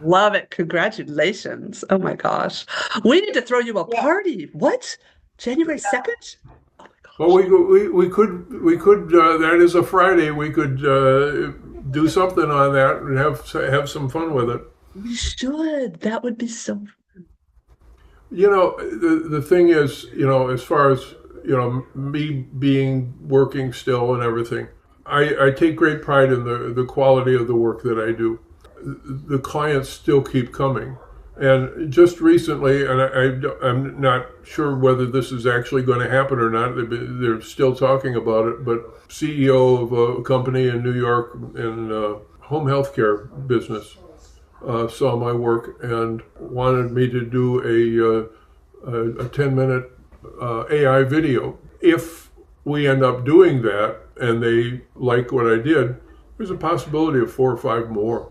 Love it. Congratulations. Oh my gosh. We need to throw you a Yeah. party. What? January 2nd? Oh my Well, gosh. we could that is a Friday. We could do something on that and have some fun with it. We should. That would be so. The thing is, as far as me being working still and everything, I take great pride in the quality of the work that I do. The clients still keep coming. And just recently, and I'm not sure whether this is actually going to happen or not, they're still talking about it, but CEO of a company in New York in home healthcare business saw my work and wanted me to do a 10-minute AI video. If we end up doing that and they like what I did, there's a possibility of 4 or 5 more.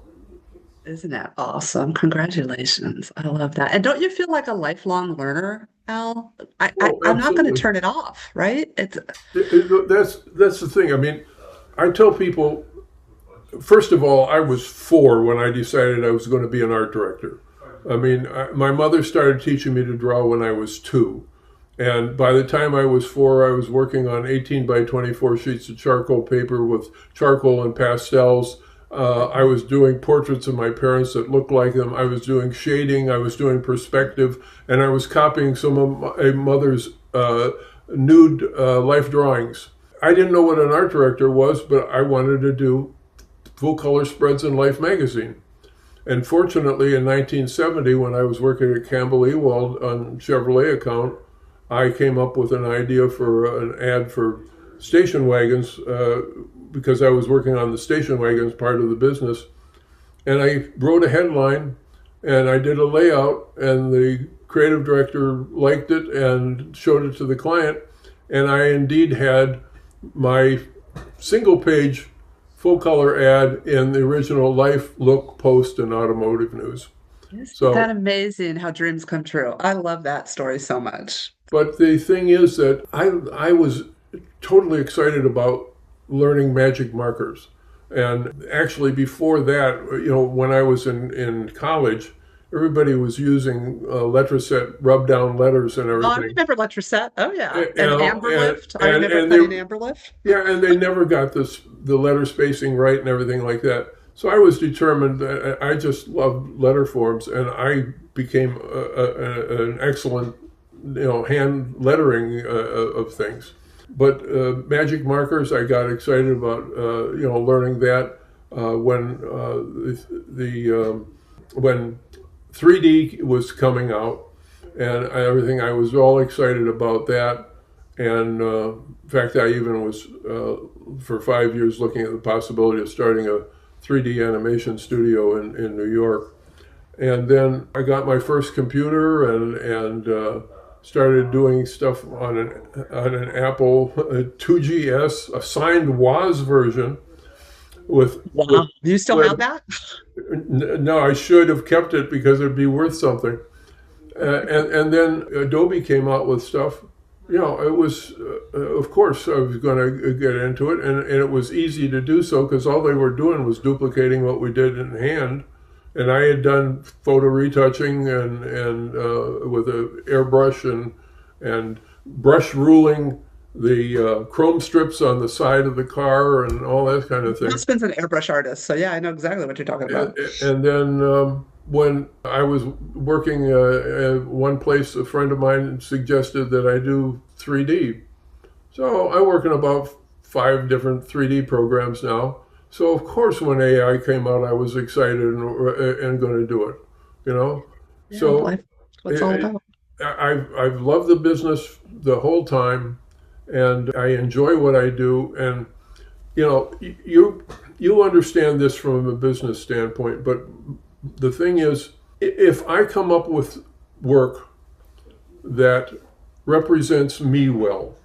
Isn't that awesome? Congratulations. I love that. And don't you feel like a lifelong learner, Al? Oh, I'm not going to absolutely. turn it off, right? It's That's the thing. I mean, I tell people, first of all, I was 4 when I decided I was going to be an art director. I mean, my mother started teaching me to draw when I was 2. And by the time I was 4, I was working on 18 by 24 sheets of charcoal paper with charcoal and pastels I was doing portraits of my parents that looked like them. I was doing shading. I was doing perspective, and I was copying some of my mother's nude life drawings. I didn't know what an art director was, but I wanted to do full color spreads in Life magazine. And fortunately, in 1970, when I was working at Campbell Ewald on Chevrolet account, I came up with an idea for an ad for station wagons because I was working on the station wagons part of the business. And I wrote a headline and I did a layout, and the creative director liked it and showed it to the client. And I indeed had my single page full color ad in the original Life, Look, Post, and Automotive News. Isn't that amazing how dreams come true? I love that story so much. But the thing is that I was totally excited about learning magic markers. And actually before that, when I was in college, everybody was using Letraset rub down letters and everything. Oh, I remember Letraset. Oh yeah, and Amberlift. I remember cutting Amberlift. Yeah, and they never got the letter spacing right and everything like that. So I was determined. I just loved letter forms, and I became an excellent, hand lettering of things. But magic markers, I got excited about, learning that when 3D was coming out and everything. I was all excited about that. And in fact, I even was, for 5 years, looking at the possibility of starting a 3D animation studio in New York. And then I got my first computer and started doing stuff on an Apple 2GS, a signed WAS version. Do you still have that? No, I should have kept it because it'd be worth something. And then Adobe came out with stuff. It was, of course, I was going to get into it, and it was easy to do so because all they were doing was duplicating what we did in hand. And I had done photo retouching and with an airbrush and brush ruling the chrome strips on the side of the car and all that kind of thing. My husband's an airbrush artist, so yeah, I know exactly what you're talking about. And then when I was working at one place, a friend of mine suggested that I do 3D. So I work in about 5 different 3D programs now. So of course, when AI came out, I was excited and going to do it. Yeah, so what's all about. I've loved the business the whole time, and I enjoy what I do. And you understand this from a business standpoint, but the thing is, if I come up with work that represents me well,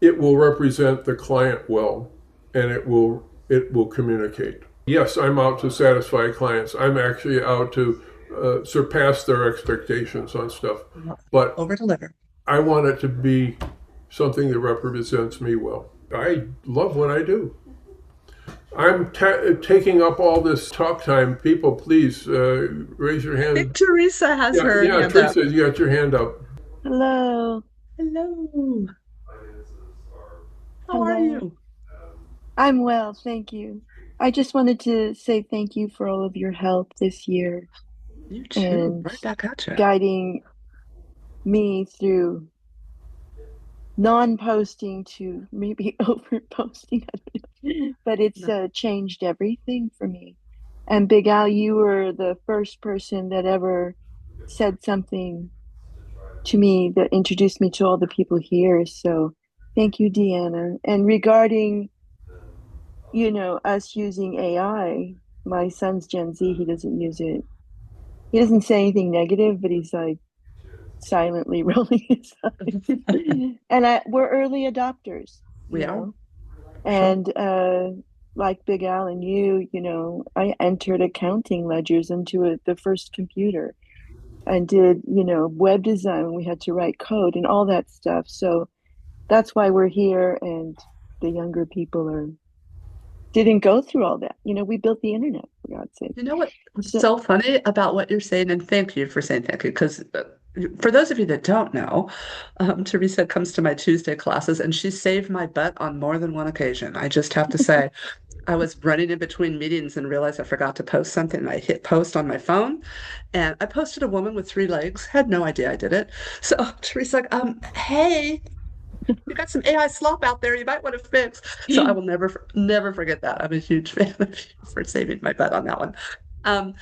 it will represent the client well, and it will communicate. Yes, I'm out to satisfy clients. I'm actually out to surpass their expectations on stuff. But over-deliver. I want it to be something that represents me well. I love what I do. I'm taking up all this talk time. People, please raise your hand. I think Teresa has her hand up. Teresa, you got your hand up. Hello. Hello. How are you? I'm well, thank you. I just wanted to say thank you for all of your help this year. You too. And right back at you. Guiding me through non-posting to maybe over-posting. But it's changed everything for me. And Big Al, you were the first person that ever said something to me that introduced me to all the people here. So thank you, Deanna. And regarding, us using AI, my son's Gen Z, he doesn't use it. He doesn't say anything negative, but he's like silently rolling his eyes. And we're early adopters. We are. And like Big Al and you, I entered accounting ledgers into the first computer and did, web design. We had to write code and all that stuff. So that's why we're here, and the younger people didn't go through all that. We built the internet, for God's sake. You know what's so funny about what you're saying, and thank you for saying thank you, because for those of you that don't know, Teresa comes to my Tuesday classes, and she saved my butt on more than one occasion. I just have to say, I was running in between meetings and realized I forgot to post something. And I hit post on my phone, and I posted a woman with 3 legs. Had no idea I did it. So Teresa's like, hey, you got some AI slop out there you might want to fix. So I will never forget that. I'm a huge fan of you for saving my butt on that one. Um,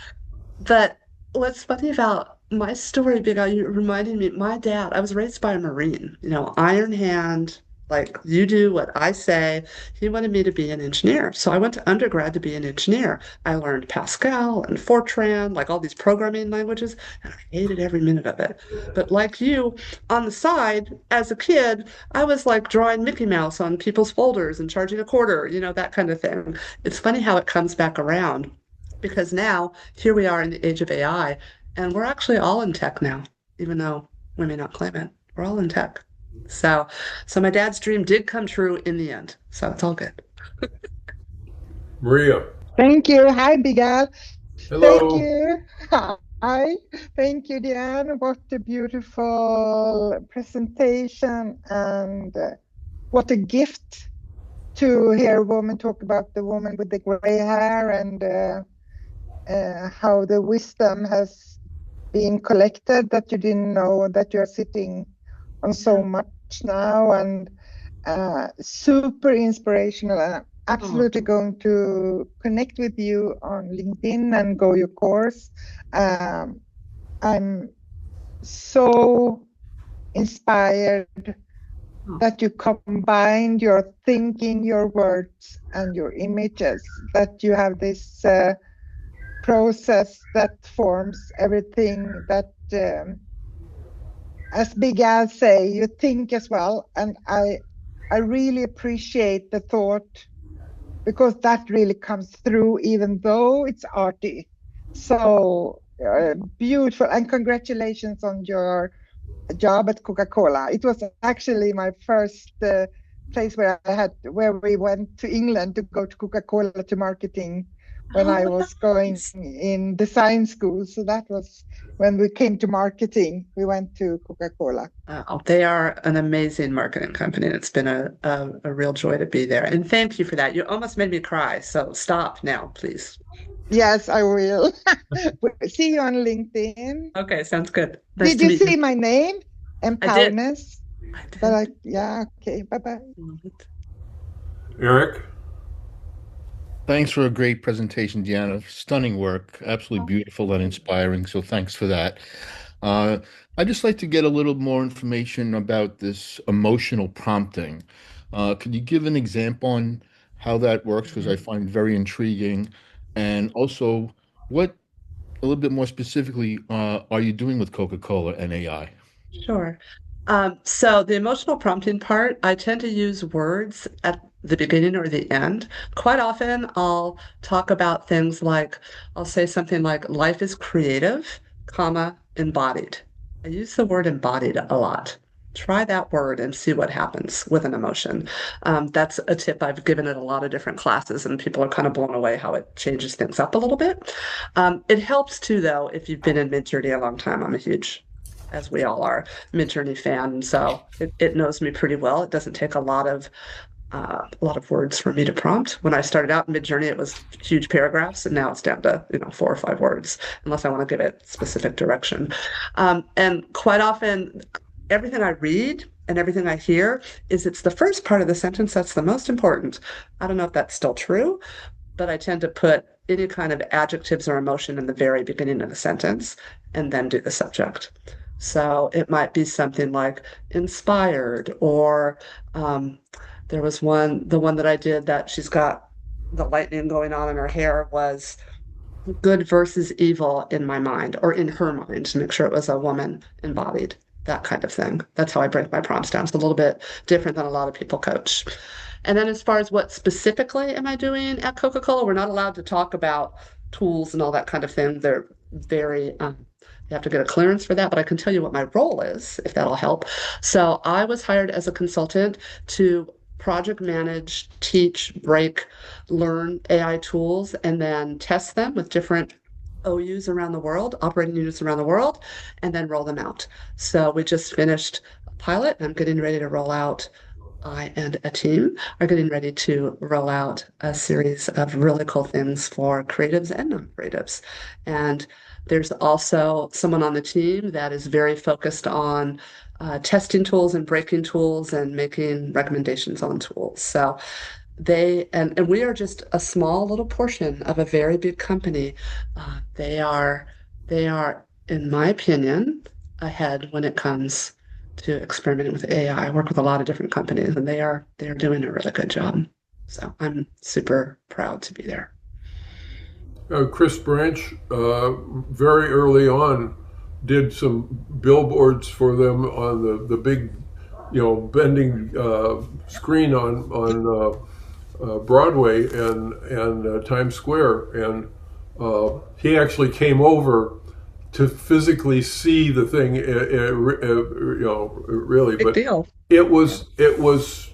but what's funny about my story, Big Al, you reminded me, my dad, I was raised by a Marine, Iron Hand, like you do what I say. He wanted me to be an engineer. So I went to undergrad to be an engineer. I learned Pascal and Fortran, like all these programming languages, and I hated every minute of it. But like you, on the side, as a kid, I was like drawing Mickey Mouse on people's folders and charging a quarter, that kind of thing. It's funny how it comes back around because now here we are in the age of AI, and we're actually all in tech now, even though we may not claim it. We're all in tech. So my dad's dream did come true in the end. So it's all good. Maria. Thank you. Hi, Big Al. Hello. Thank you. Hi. Thank you, Deanna. What a beautiful presentation, and what a gift to hear a woman talk about the woman with the gray hair, and how the wisdom has been collected that you didn't know that you're sitting on so much now, and super inspirational. And I'm absolutely going to connect with you on LinkedIn and go your course. I'm so inspired that you combined your thinking, your words, and your images, that you have this process that forms everything that, as Big Al say, you think as well. And I really appreciate the thought, because that really comes through, even though it's arty. So beautiful, and congratulations on your job at Coca-Cola. It was actually my first place where we went to England to go to Coca-Cola to marketing when I was going in design school. So that was when we came to marketing, we went to Coca-Cola. They are an amazing marketing company. It's been a real joy to be there. And thank you for that. You almost made me cry. So stop now, please. Yes, I will. See you on LinkedIn. Okay, sounds good. Nice Did you see my name? Empowerment. I did. But yeah, okay, bye-bye. Eric? Thanks for a great presentation, Deanna. Stunning work, absolutely beautiful and inspiring. So thanks for that. I'd just like to get a little more information about this emotional prompting. Could you give an example on how that works? Because I find it very intriguing. And also, what, a little bit more specifically, are you doing with Coca-Cola and AI? Sure. So the emotional prompting part, I tend to use words at the beginning or the end. Quite often, I'll talk about things like, I'll say something like, life is creative, comma, embodied. I use the word embodied a lot. Try that word and see what happens with an emotion. That's a tip I've given at a lot of different classes, and people are kind of blown away how it changes things up a little bit. It helps too, though, if you've been in Midjourney a long time. I'm a huge, as we all are, Midjourney fan, and so it knows me pretty well. It doesn't take a lot of words for me to prompt. When I started out in Midjourney, it was huge paragraphs, and now it's down to 4 or 5 words, unless I want to give it specific direction. And quite often, everything I read and everything I hear it's the first part of the sentence that's the most important. I don't know if that's still true, but I tend to put any kind of adjectives or emotion in the very beginning of the sentence and then do the subject. So it might be something like inspired, or there was the one that I did that she's got the lightning going on in her hair was good versus evil in my mind, or in her mind, to make sure it was a woman embodied, that kind of thing. That's how I break my prompts down. It's a little bit different than a lot of people coach. And then as far as what specifically am I doing at Coca-Cola, we're not allowed to talk about tools and all that kind of thing. They're very, you have to get a clearance for that, but I can tell you what my role is, if that'll help. So I was hired as a consultant to project manage, teach, break, learn AI tools, and then test them with different OUs around the world, operating units around the world, and then roll them out. So we just finished a pilot, and I'm getting ready to roll out I and a team are getting ready to roll out a series of really cool things for creatives and non-creatives. And there's also someone on the team that is very focused on testing tools and breaking tools and making recommendations on tools. So and we are just a small little portion of a very big company. They are, in my opinion, ahead when it comes to experimenting with AI. I work with a lot of different companies, and they're doing a really good job. So I'm super proud to be there. Chris Branch, very early on, did some billboards for them on the big, bending screen on Broadway and Times Square, and he actually came over to physically see the thing, really. Big deal. It was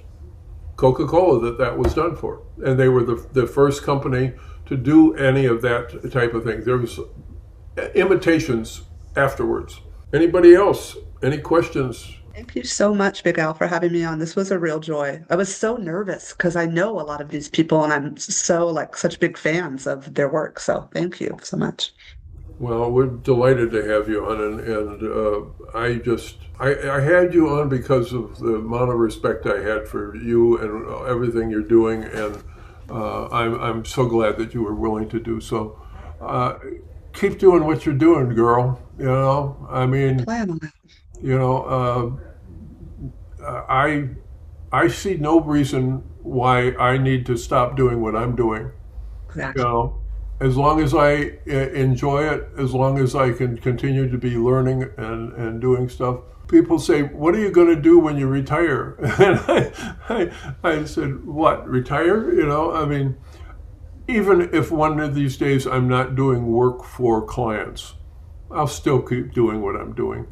Coca-Cola that was done for, and they were the first company to do any of that type of thing. There was imitations afterwards. Anybody else? Any questions? Thank you so much, Big Al, for having me on. This was a real joy. I was so nervous because I know a lot of these people and I'm such big fans of their work. So thank you so much. Well, we're delighted to have you on, and I had you on because of the amount of respect I had for you and everything you're doing, and I'm so glad that you were willing to do so. Keep doing what you're doing, girl. I mean, Plan on it. I see no reason why I need to stop doing what I'm doing. Exactly. As long as I enjoy it, as long as I can continue to be learning and doing stuff. People say, what are you going to do when you retire? And I said, what, retire? I mean, even if one of these days I'm not doing work for clients, I'll still keep doing what I'm doing.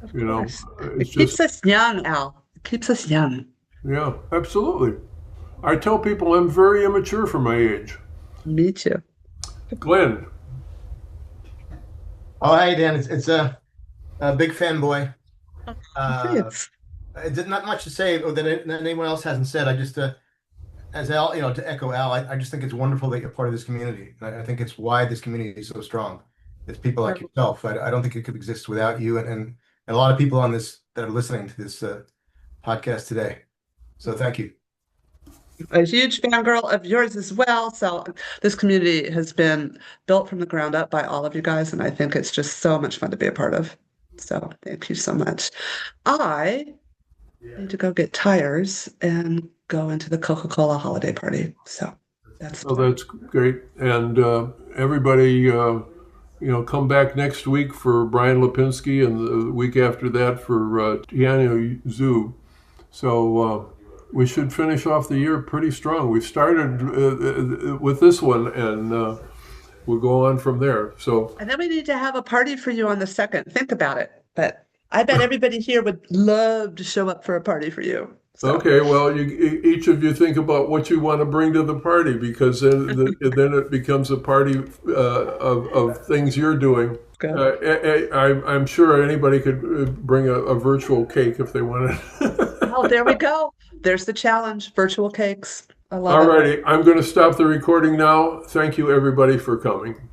Of course. It's It keeps us young, Al. It keeps us young. Yeah, absolutely. I tell people I'm very immature for my age. Me too. Glenn. Oh, hey, Dan. It's a big fanboy. Thanks. It's not much to say that anyone else hasn't said. I just, as Al, to echo Al, I just think it's wonderful that you're part of this community. I think it's why this community is so strong. It's people like yourself. I don't think it could exist without you and a lot of people on this that are listening to this podcast today. So thank you. A huge fangirl of yours as well. So this community has been built from the ground up by all of you guys, and I think it's just so much fun to be a part of. So thank you so much. I need to go get tires and go into the Coca-Cola holiday party. So that's great. And everybody, come back next week for Brian Lipinski, and the week after that for Deanna Zhu. So we should finish off the year pretty strong. We started with this one, and we'll go on from there. And then we need to have a party for you on the 2nd. Think about it. But I bet everybody here would love to show up for a party for you. So. Okay, well, each of you think about what you want to bring to the party, because then it becomes a party of things you're doing. I'm sure anybody could bring a virtual cake if they wanted. Oh, there we go. There's the challenge, virtual cakes. I love it. All righty, I'm going to stop the recording now. Thank you, everybody, for coming.